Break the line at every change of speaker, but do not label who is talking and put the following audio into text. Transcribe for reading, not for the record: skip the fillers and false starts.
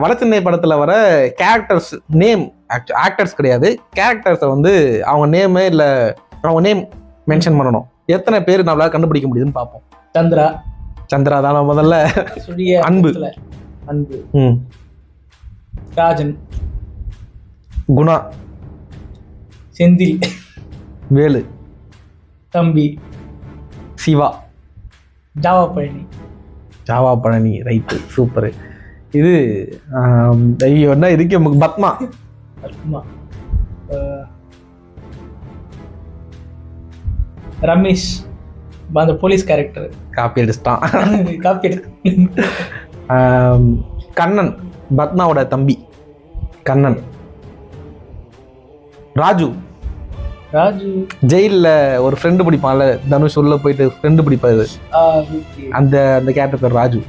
வடச்சென்னை படத்துல வர characters name, actors கிடையாது, கேரக்டர்ஸை வந்து அவங்க நேமு இல்லை அவங்க நேம் மென்ஷன் பண்ணணும். எத்தனை பேர் நம்மளால கண்டுபிடிக்க முடியுதுன்னு பார்ப்போம்.
சந்திரா.
சந்திரா தானே முதல்ல. அன்பு.
அன்பு. ராஜன்.
குணா.
செந்தில்.
வேலு.
தம்பி.
சிவா.
ஜாவா பழனி.
Java Palani, right, super. இது ஐயோ என்ன இதுக்கு பத்மா.
பத்மா. ரமேஷ், அந்த போலீஸ் கேரக்டர்.
காப்பி அடிச்சிட்டான்.
காப்பி அடி.
கண்ணன், பத்மாவோட தம்பி கண்ணன். ராஜு.
ராஜு
ஜெயிலில் ஒரு ஃப்ரெண்டு பிடிப்பான்ல, தனுஷ் உள்ள போயிட்டு ஃப்ரெண்டு பிடிப்பாரு, அந்த கேரக்டர் பேர் ராஜு.